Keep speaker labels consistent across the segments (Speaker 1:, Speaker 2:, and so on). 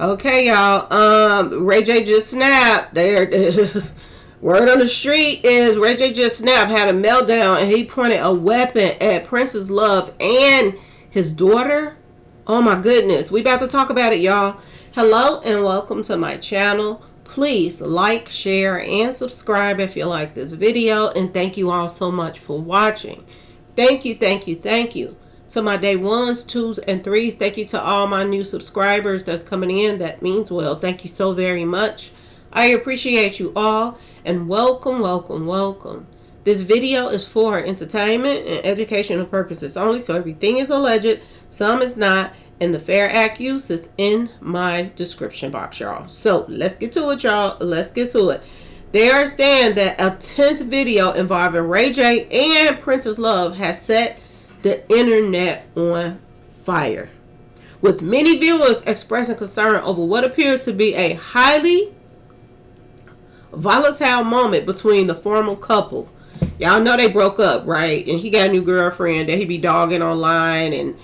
Speaker 1: Okay, y'all. Ray J just snapped. There, word on the street is Ray J just snapped, had a meltdown, and he pointed a weapon at Princess Love and his daughter. Oh my goodness, we about to talk about it, y'all. Hello and welcome to my channel. Please like, share, and subscribe if you like this video, and thank you all so much for watching. Thank you, thank you, thank you. To my day ones, twos, and threes, thank you to all my new subscribers that's coming in. That means well. Thank you so very much. I appreciate you all, and welcome, welcome, welcome. This video is for entertainment and educational purposes only, so everything is alleged, some is not, and the fair act use is in my description box, y'all. So let's get to it, y'all. Let's get to it. They are saying that a 10th video involving Ray J and Princess Love has set the internet on fire, with many viewers expressing concern over what appears to be a highly volatile moment between the former couple. Y'all know they broke up, right? And he got a new girlfriend that he be dogging online and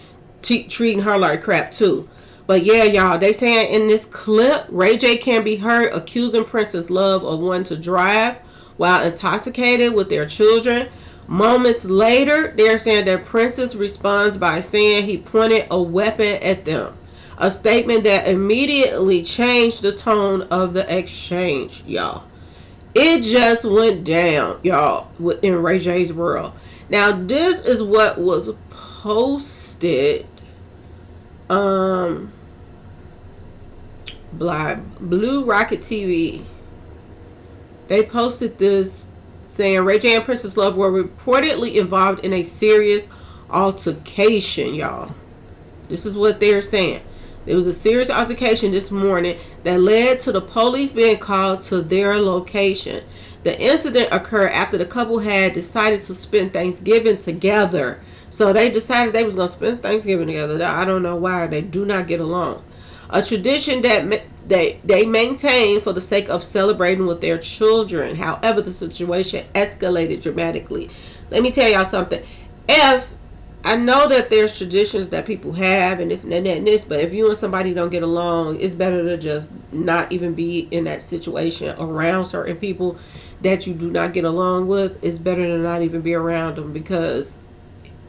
Speaker 1: treating her like crap too. But yeah, y'all, they saying in this clip, Ray J can be heard accusing Princess Love of wanting to drive while intoxicated with their children. Moments later, they're saying that Princess responds by saying he pointed a weapon at them. A statement that immediately changed the tone of the exchange, y'all. It just went down, y'all, in Ray J's world. Now, this is what was posted. Blue Rocket TV. They posted this saying Ray J and Princess Love were reportedly involved in a serious altercation, y'all. This is what they're saying. There was a serious altercation this morning that led to the police being called to their location. The incident occurred after the couple had decided to spend Thanksgiving together. So they decided they was going to spend Thanksgiving together. I don't know why. They do not get along. A tradition that they maintain for the sake of celebrating with their children. However, the situation escalated dramatically. Let me tell y'all something. I know that there's traditions that people have and this and that and this, but if you and somebody don't get along, it's better to just not even be in that situation around certain people that you do not get along with. It's better to not even be around them, because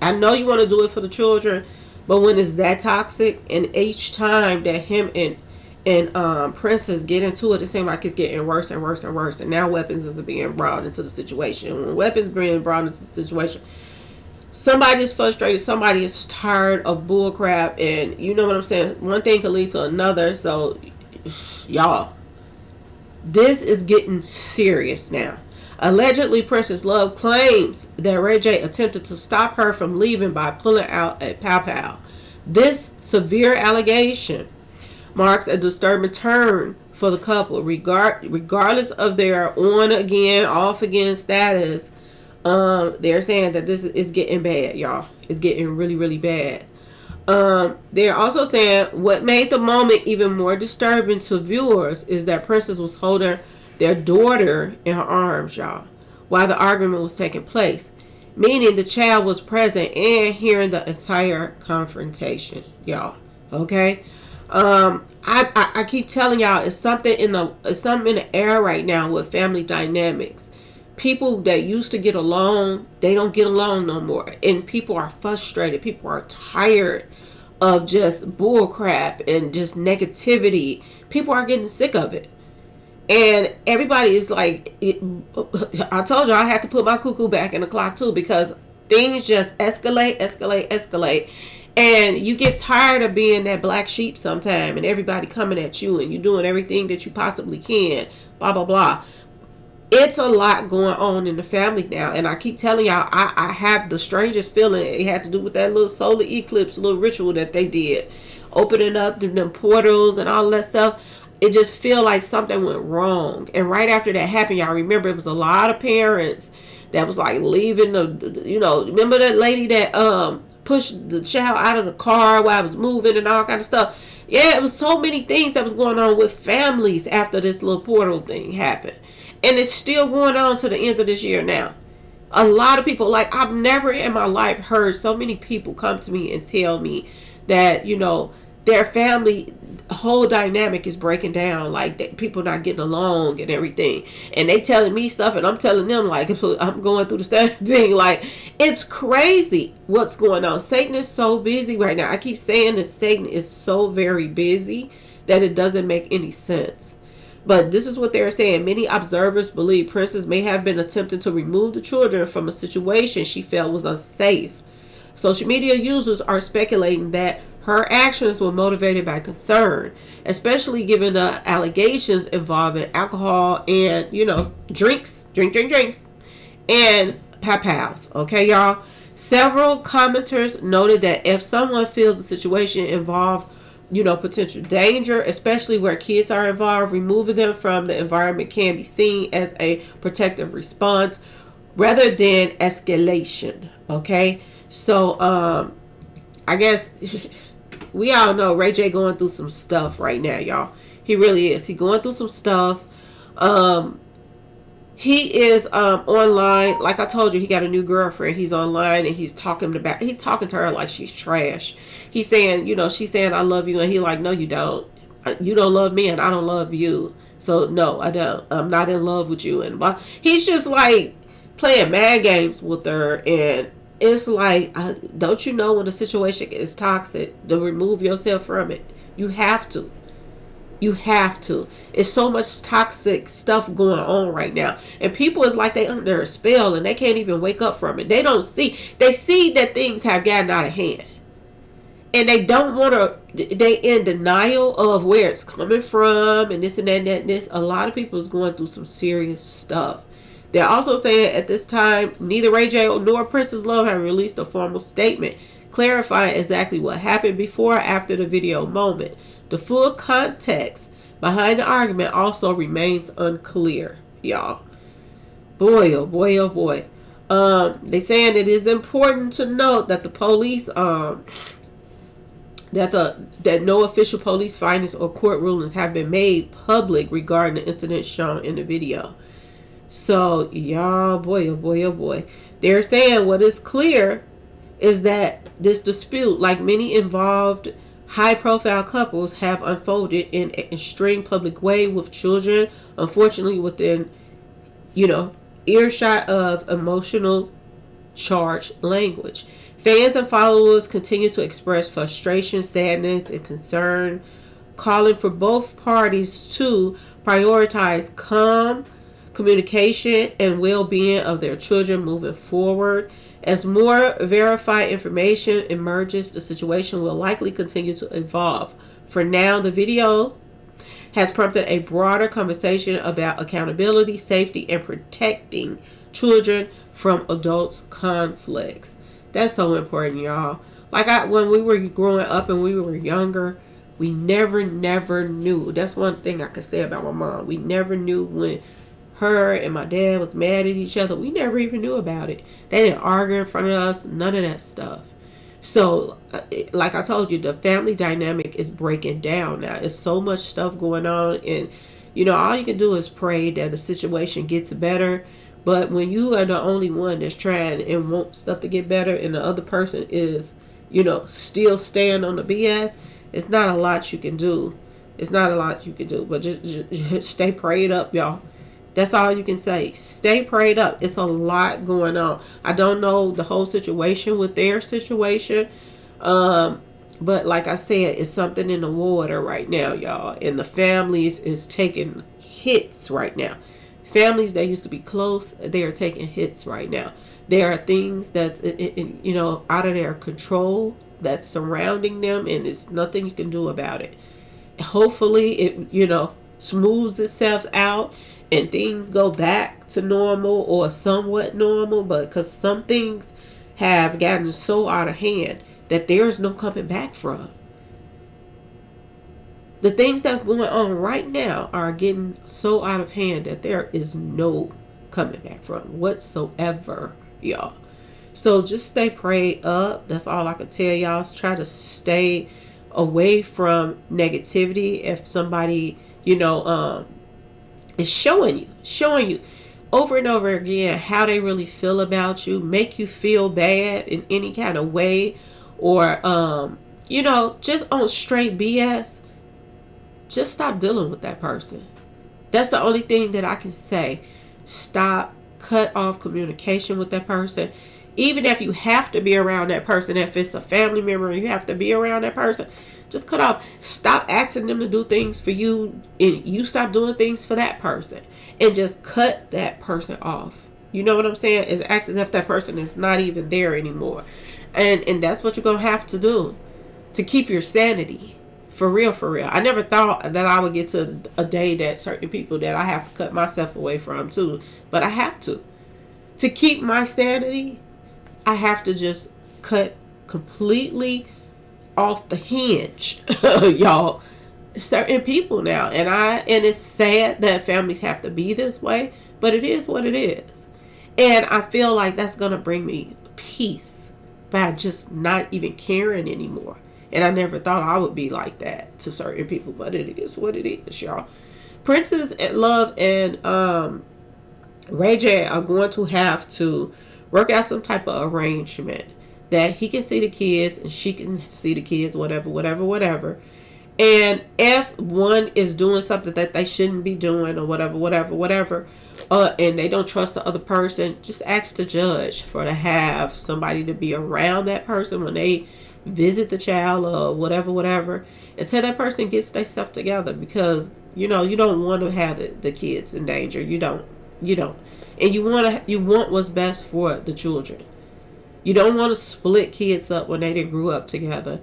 Speaker 1: I know you want to do it for the children, but when it's that toxic, and each time that him and Princess get into it, it seems like it's getting worse and worse and worse. And now weapons is being brought into the situation. When weapons being brought into the situation, somebody is frustrated, somebody is tired of bull crap, and you know what I'm saying? One thing can lead to another. So, y'all, this is getting serious now. Allegedly, Princess Love claims that Ray J attempted to stop her from leaving by pulling out a pow-pow. This severe allegation marks a disturbing turn for the couple, regardless of their on-again, off-again status. They're saying that this is getting bad, y'all. It's getting really, really bad. They're also saying what made the moment even more disturbing to viewers is that Princess was holding their daughter in her arms, y'all, while the argument was taking place, meaning the child was present and hearing the entire confrontation, y'all. Okay. I keep telling y'all, it's something in the air right now with family dynamics. People that used to get along, they don't get along no more, and people are frustrated. People are tired of just bull crap and just negativity. People are getting sick of it. And everybody is like, I told you I had to put my cuckoo back in the clock too, because things just escalate. And you get tired of being that black sheep sometime and everybody coming at you and you doing everything that you possibly can, blah, blah, blah. It's a lot going on in the family now. And I keep telling y'all, I have the strangest feeling. It had to do with that little solar eclipse, little ritual that they did. Opening up them portals and all that stuff. It just feel like something went wrong. And right after that happened, y'all remember it was a lot of parents that was like leaving remember that lady that pushed the child out of the car while I was moving and all kind of stuff. Yeah, it was so many things that was going on with families after this little portal thing happened. And it's still going on to the end of this year now. A lot of people, like, I've never in my life heard so many people come to me and tell me that, their family whole dynamic is breaking down, like people not getting along and everything, and they telling me stuff and I'm telling them like I'm going through the same thing. Like, it's crazy what's going on. Satan is so busy right now. I keep saying that Satan is so very busy that it doesn't make any sense. But this is what they're saying. Many observers believe Princess may have been attempting to remove the children from a situation she felt was unsafe. Social media users are speculating that her actions were motivated by concern, especially given the allegations involving alcohol and, drinks, and papaws. Okay, y'all? Several commenters noted that if someone feels the situation involved, potential danger, especially where kids are involved, removing them from the environment can be seen as a protective response rather than escalation. Okay? So, I guess we all know Ray J going through some stuff right now, y'all. He really is. He going through some stuff. He is online. Like I told you, he got a new girlfriend. He's online and he's talking to her like she's trash. He's saying, she's saying I love you, and he like, no, you don't. You don't love me, and I don't love you. So no, I don't. I'm not in love with you. And he's just like playing mad games with her, and it's like, don't you know when a situation is toxic to remove yourself from it? You have to. You have to. It's so much toxic stuff going on right now. And people is like they under a spell and they can't even wake up from it. They don't see. They see that things have gotten out of hand. And they don't want to, they in denial of where it's coming from and this and that and that and this. A lot of people is going through some serious stuff. They're also saying at this time, neither Ray J nor Princess Love have released a formal statement clarifying exactly what happened before or after the video moment. The full context behind the argument also remains unclear, y'all. Boy, oh boy, oh boy. They saying it is important to note that the police, that no official police findings or court rulings have been made public regarding the incident shown in the video. So, y'all, boy, oh boy, oh boy. They're saying what is clear is that this dispute, like many involved high-profile couples, have unfolded in an extreme public way with children, unfortunately, within, earshot of emotional charged language. Fans and followers continue to express frustration, sadness, and concern, calling for both parties to prioritize calm communication and well-being of their children moving forward. As more verified information emerges, the situation will likely continue to evolve. For now, the video has prompted a broader conversation about accountability, safety, and protecting children from adult conflicts. That's so important, y'all. Like when we were growing up and we were younger, we never knew. That's one thing I could say about my mom. We never knew when her and my dad was mad at each other. We never even knew about it. They didn't argue in front of us. None of that stuff. So, like I told you, the family dynamic is breaking down now. It's so much stuff going on. And, all you can do is pray that the situation gets better. But when you are the only one that's trying and want stuff to get better and the other person is, still staying on the BS, it's not a lot you can do. It's not a lot you can do. But just stay prayed up, y'all. That's all you can say. Stay prayed up. It's a lot going on. I don't know the whole situation with their situation. But like I said, it's something in the water right now, y'all. And the families is taking hits right now. Families that used to be close, they are taking hits right now. There are things that, out of their control that's surrounding them, and it's nothing you can do about it. Hopefully it, smooths itself out and things go back to normal or somewhat normal, but because some things have gotten so out of hand that there's no coming back from. The things that's going on right now are getting so out of hand that there is no coming back from whatsoever, y'all. So just stay prayed up. That's all I can tell y'all. Try to stay away from negativity. If somebody, is showing you over and over again how they really feel about you, make you feel bad in any kind of way, or just on straight BS, just stop dealing with that person. That's the only thing that I can say. Stop, cut off communication with that person. Even if you have to be around that person, if it's a family member and you have to be around that person, just cut off. Stop asking them to do things for you, and you stop doing things for that person, and just cut that person off. You know what I'm saying? It's act as if that person is not even there anymore. And that's what you're going to have to do to keep your sanity. For real, for real. I never thought that I would get to a day that certain people that I have to cut myself away from too. But I have to. To keep my sanity, I have to just cut completely off the hinge, y'all. Certain people now. And it's sad that families have to be this way. But it is what it is. And I feel like that's going to bring me peace by just not even caring anymore. And I never thought I would be like that to certain people, but it is what it is, y'all. Princess Love and Ray J are going to have to work out some type of arrangement that he can see the kids and she can see the kids, whatever. And if one is doing something that they shouldn't be doing or whatever, and they don't trust the other person, just ask the judge for to have somebody to be around that person when they visit the child or whatever, until that person gets their stuff together, because you don't want to have the kids in danger. You don't, and you want what's best for the children. You don't want to split kids up when they didn't grew up together.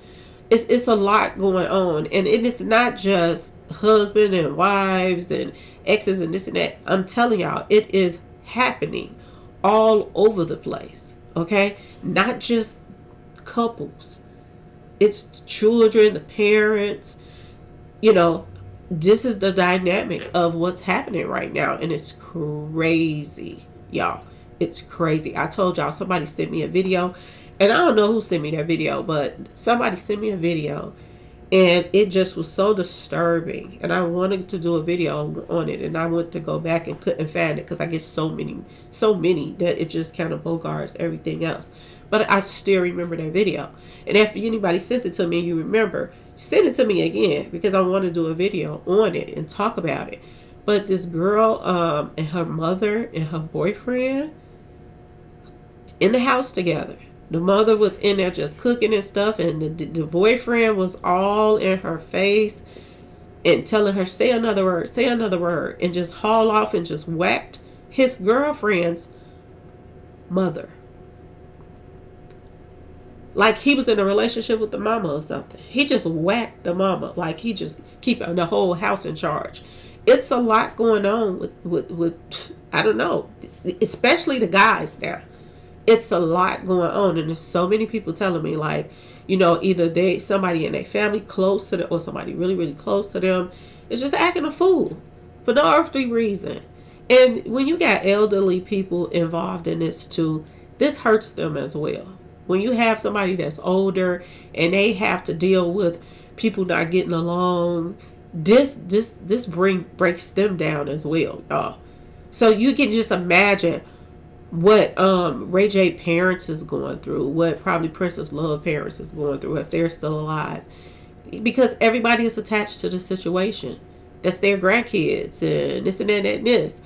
Speaker 1: It's a lot going on, and it's not just husband and wives and exes and this and that. I'm telling y'all, it is happening all over the place. Okay, not just couples. It's children, the parents. This is the dynamic of what's happening right now, and it's crazy, y'all. It's crazy. I told y'all, somebody sent me a video, and I don't know who sent me that video, but somebody sent me a video, and it just was so disturbing, and I wanted to do a video on it, and I went to go back and couldn't find it because I get so many that it just kind of bogarts everything else. But I still remember that video. And if anybody sent it to me and you remember, send it to me again, because I want to do a video on it and talk about it. But this girl and her mother and her boyfriend in the house together. The mother was in there just cooking and stuff, and the boyfriend was all in her face and telling her, say another word, and just haul off and just whacked his girlfriend's mother. Like he was in a relationship with the mama or something. He just whacked the mama. Like he just keeping the whole house in charge. It's a lot going on with I don't know, especially the guys now. It's a lot going on, and there's so many people telling me, like, either somebody in their family close to them or somebody really, really close to them is just acting a fool for no earthly reason. And when you got elderly people involved in this too, this hurts them as well. When you have somebody that's older and they have to deal with people not getting along, this breaks them down as well, y'all. So you can just imagine what Ray J parents is going through, what probably Princess Love parents is going through if they're still alive, because everybody is attached to the situation. That's their grandkids and this and that and this,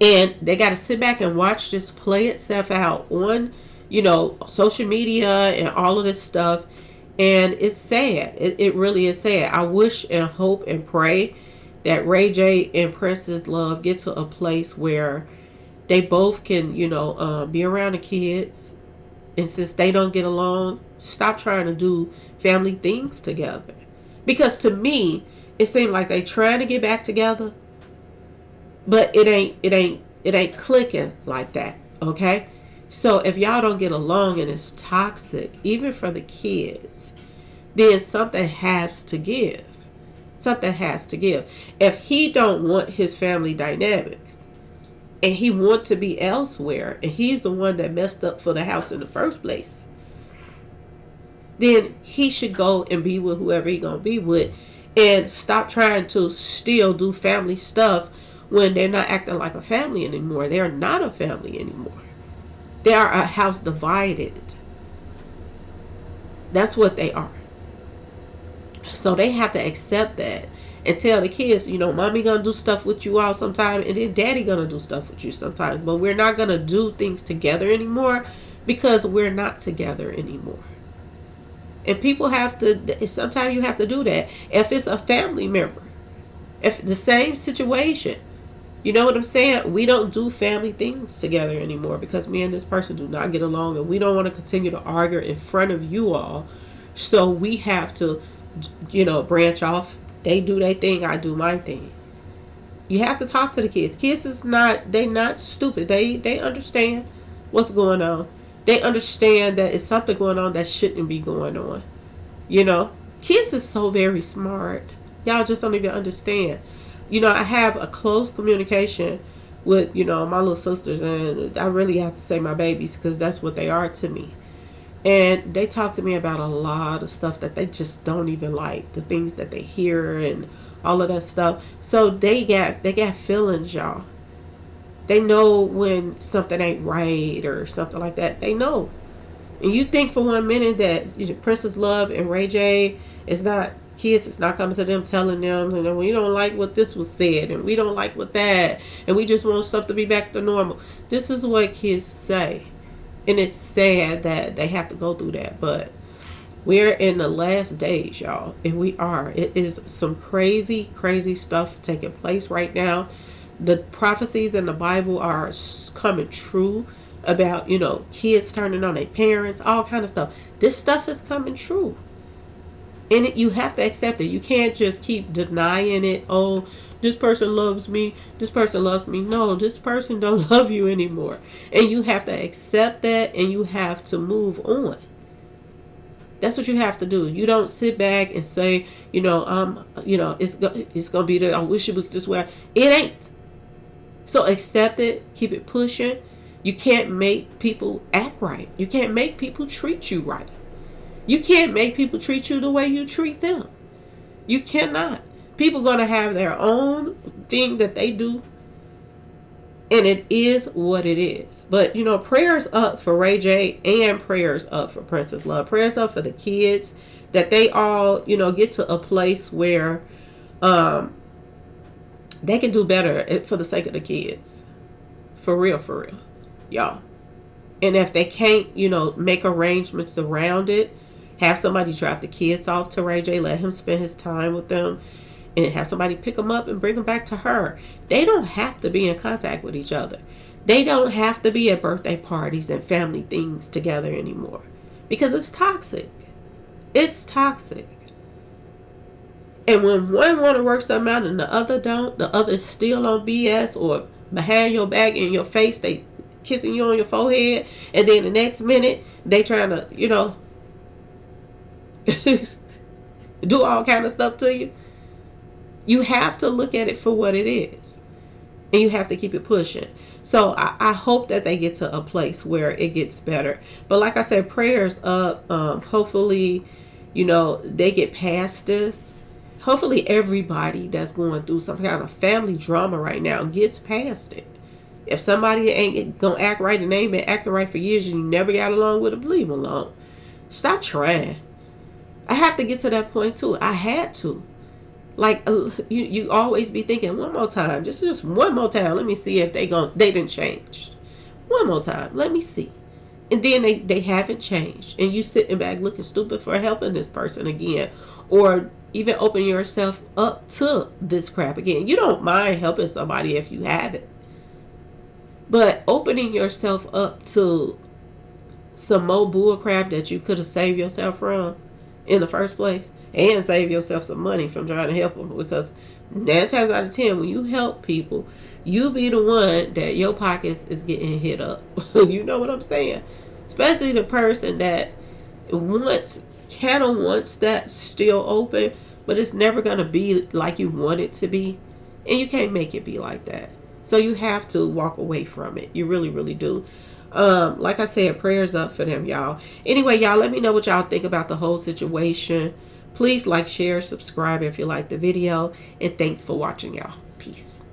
Speaker 1: and they got to sit back and watch this play itself out on social media and all of this stuff. And it's sad. It really is sad. I wish and hope and pray that Ray J and Princess Love get to a place where they both can, be around the kids. And since they don't get along, stop trying to do family things together. Because to me, it seemed like they trying to get back together, but it ain't clicking like that. Okay? So if y'all don't get along and it's toxic, even for the kids, then something has to give. Something has to give. If he don't want his family dynamics and he want to be elsewhere, and he's the one that messed up for the house in the first place, then he should go and be with whoever he gonna be with, and stop trying to still do family stuff when they're not acting like a family anymore. They're not a family anymore. They are a house divided. That's what they are. So they have to accept that. and tell the kids, mommy gonna do stuff with you all sometime, and then daddy gonna do stuff with you sometimes, but we're not gonna do things together anymore because we're not together anymore. And people have to, sometimes you have to do that. If it's a family member, if the same situation, you know what I'm saying? We don't do family things together anymore because me and this person do not get along, and we don't want to continue to argue in front of you all. So we have to, branch off. They do their thing, I do my thing. You have to talk to the kids. Kids is not, they not stupid. They understand what's going on. They understand that it's something going on that shouldn't be going on. Kids is so very smart. Y'all just don't even understand. I have a close communication with, my little sisters, and I really have to say my babies because that's what they are to me. And they talk to me about a lot of stuff that they just don't even like, the things that they hear and all of that stuff. So they got feelings, y'all. They know when something ain't right or something like that. They know. And you think for 1 minute that Princess Love and Ray J is not kids, it's not coming to them telling them, we don't like what this was said and we don't like what that, and we just want stuff to be back to normal. This is what kids say. And it's sad that they have to go through that. But we're in the last days, y'all. And we are. It is some crazy, crazy stuff taking place right now. The prophecies in the Bible are coming true about, kids turning on their parents, all kind of stuff. This stuff is coming true. And you have to accept it. You can't just keep denying it. Oh, this person loves me. This person loves me. No, this person don't love you anymore. And you have to accept that, and you have to move on. That's what you have to do. You don't sit back and say, it's going to be there. I wish it was this way. It ain't. So accept it. Keep it pushing. You can't make people act right. You can't make people treat you right. You can't make people treat you the way you treat them. You cannot. People going to have their own thing that they do. And it is what it is. But, prayers up for Ray J and prayers up for Princess Love. Prayers up for the kids. That they all, get to a place where they can do better for the sake of the kids. For real, y'all. And if they can't, make arrangements around it, have somebody drop the kids off to Ray J, let him spend his time with them, and have somebody pick them up and bring them back to her. They don't have to be in contact with each other. They don't have to be at birthday parties and family things together anymore. Because it's toxic. It's toxic. And when one want to work something out and the other don't, the other's still on BS or behind your back, in your face, they kissing you on your forehead, and then the next minute they trying to, do all kind of stuff to you. You have to look at it for what it is, and you have to keep it pushing. So I hope that they get to a place where it gets better. But like I said, prayers up. Hopefully, they get past this. Hopefully everybody that's going through some kind of family drama right now gets past it. If somebody ain't gonna act right and they ain't been acting right for years and you never got along with them, leave them alone. Stop trying. I have to get to that point too. I had to. Like, you always be thinking, one more time, just one more time. Let me see if they didn't change. One more time, let me see. And then they haven't changed, and you sitting back looking stupid for helping this person again, or even open yourself up to this crap again. You don't mind helping somebody if you haven't, but opening yourself up to some more bull crap that you could have saved yourself from in the first place, and save yourself some money from trying to help them. Because 9 times out of 10, when you help people, you be the one that your pockets is getting hit up. You know what I'm saying? Especially the person that wants that still open, but it's never going to be like you want it to be. And you can't make it be like that. So you have to walk away from it. You really, really do. Like I said, prayers up for them, y'all. Anyway, y'all, let me know what y'all think about the whole situation. Please like, share, subscribe if you like the video. And thanks for watching, y'all. Peace.